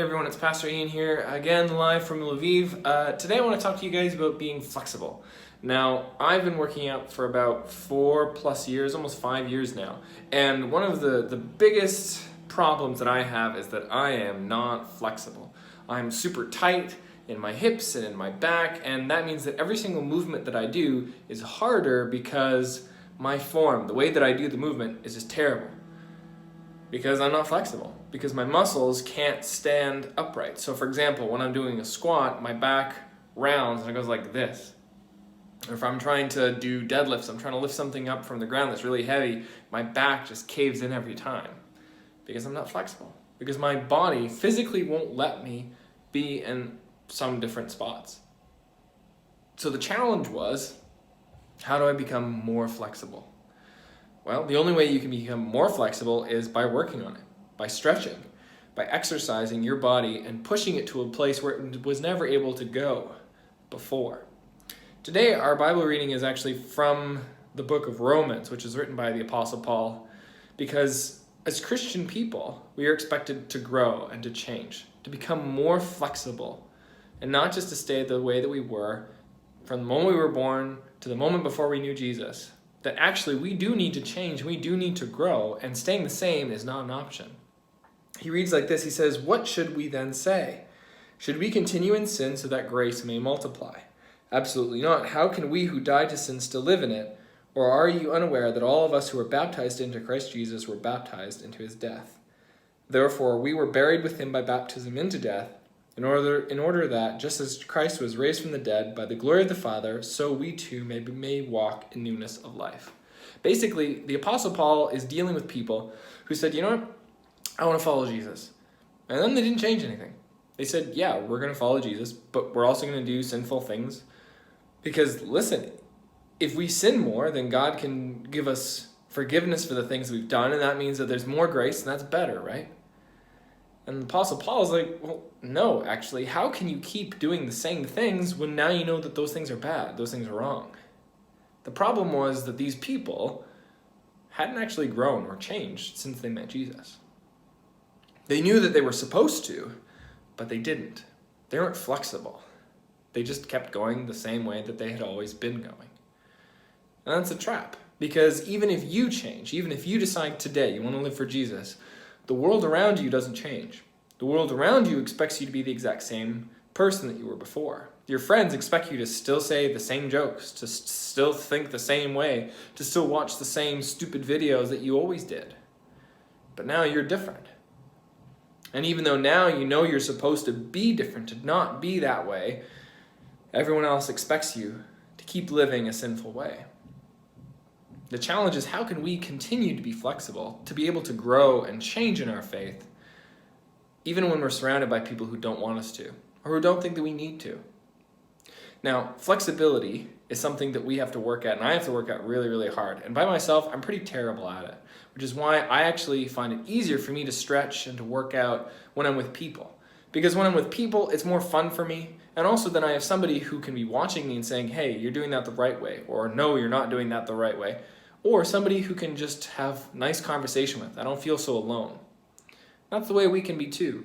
Hey everyone, it's Pastor Ian here, again live from Lviv. Today I want to talk to you guys about being flexible. Now, I've been working out for about 4+ years, almost 5 years now, and one of the biggest problems that I have is that I am not flexible. I'm super tight in my hips and in my back, and that means that every single movement that I do is harder because my form, the way that I do the movement, is just terrible. Because I'm not flexible, because my muscles can't stand upright. So for example, when I'm doing a squat, my back rounds and it goes like this. Or if I'm trying to do deadlifts, I'm trying to lift something up from the ground that's really heavy, my back just caves in every time because I'm not flexible. Because my body physically won't let me be in some different spots. So the challenge was, how do I become more flexible? Well, the only way you can become more flexible is by working on it, by stretching, by exercising your body and pushing it to a place where it was never able to go before. Today, our Bible reading is actually from the book of Romans, which is written by the Apostle Paul, because as Christian people, we are expected to grow and to change, to become more flexible, and not just to stay the way that we were from the moment we were born to the moment before we knew Jesus. That actually we do need to change, we do need to grow, and staying the same is not an option. He reads like this, he says, "What should we then say? Should we continue in sin so that grace may multiply? Absolutely not. How can we who died to sin still live in it? Or are you unaware that all of us who were baptized into Christ Jesus were baptized into his death? Therefore we were buried with him by baptism into death, in order that, just as Christ was raised from the dead by the glory of the Father, so we too may walk in newness of life." Basically, the Apostle Paul is dealing with people who said, you know what, I want to follow Jesus. And then they didn't change anything. They said, yeah, we're going to follow Jesus, but we're also going to do sinful things. Because listen, if we sin more, then God can give us forgiveness for the things we've done, and that means that there's more grace, and that's better, right? And the Apostle Paul is like, well, no, actually, how can you keep doing the same things when now you know that those things are bad, those things are wrong? The problem was that these people hadn't actually grown or changed since they met Jesus. They knew that they were supposed to, but they didn't. They weren't flexible. They just kept going the same way that they had always been going. And that's a trap, because even if you change, even if you decide today you want to live for Jesus, the world around you doesn't change. The world around you expects you to be the exact same person that you were before. Your friends expect you to still say the same jokes, to still think the same way, to still watch the same stupid videos that you always did. But now you're different. And even though now you know you're supposed to be different, to not be that way, everyone else expects you to keep living a sinful way. The challenge is, how can we continue to be flexible, to be able to grow and change in our faith, even when we're surrounded by people who don't want us to, or who don't think that we need to? Now, flexibility is something that we have to work at, and I have to work at really, really hard. And by myself, I'm pretty terrible at it, which is why I actually find it easier for me to stretch and to work out when I'm with people. Because when I'm with people, it's more fun for me, and also then I have somebody who can be watching me and saying, hey, you're doing that the right way, or no, you're not doing that the right way. Or somebody who can just have nice conversation with. I don't feel so alone. That's the way we can be too.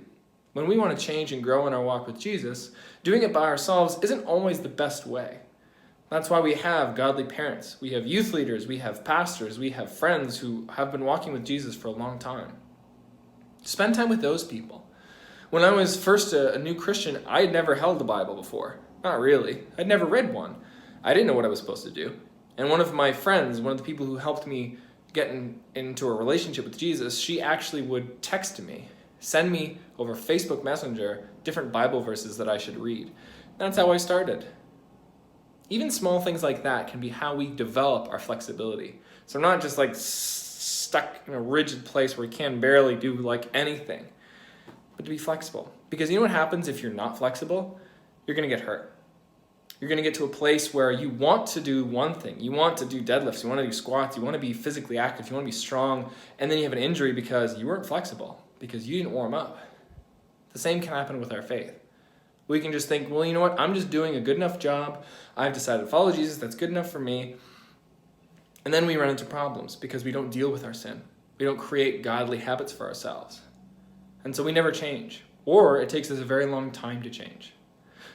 When we want to change and grow in our walk with Jesus, doing it by ourselves isn't always the best way. That's why we have godly parents. We have youth leaders. We have pastors. We have friends who have been walking with Jesus for a long time. Spend time with those people. When I was first a new Christian, I had never held the Bible before. Not really. I'd never read one. I didn't know what I was supposed to do. And one of my friends, one of the people who helped me get into a relationship with Jesus, she actually would text me, send me over Facebook Messenger different Bible verses that I should read. That's how I started. Even small things like that can be how we develop our flexibility. So we're not just like stuck in a rigid place where we can barely do like anything, but to be flexible. Because you know what happens if you're not flexible? You're going to get hurt. You're going to get to a place where you want to do one thing. You want to do deadlifts. You want to do squats. You want to be physically active. You want to be strong. And then you have an injury because you weren't flexible, because you didn't warm up. The same can happen with our faith. We can just think, well, you know what? I'm just doing a good enough job. I've decided to follow Jesus. That's good enough for me. And then we run into problems because we don't deal with our sin. We don't create godly habits for ourselves. And so we never change. or it takes us a very long time to change.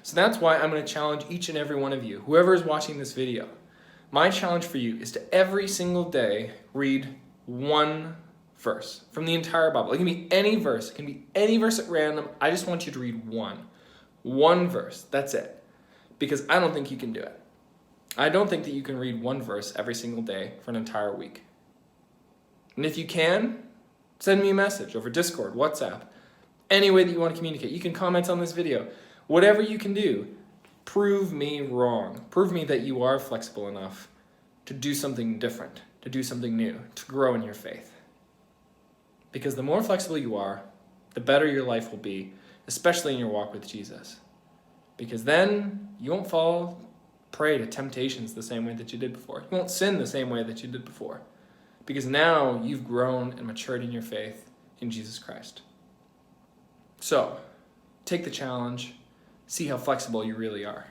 So that's why I'm going to challenge each and every one of you, whoever is watching this video. My challenge for you is to every single day read one verse from the entire Bible. It can be any verse. It can be any verse at random. I just want you to read one verse. That's it. Because I don't think you can do it. I don't think that you can read one verse every single day for an entire week. And if you can, send me a message over Discord, WhatsApp, any way that you want to communicate. You can comment on this video. Whatever you can do, prove me wrong. Prove me that you are flexible enough to do something different, to do something new, to grow in your faith. Because the more flexible you are, the better your life will be, especially in your walk with Jesus. Because then you won't fall prey to temptations the same way that you did before. You won't sin the same way that you did before. Because now you've grown and matured in your faith in Jesus Christ. So, take the challenge, see how flexible you really are.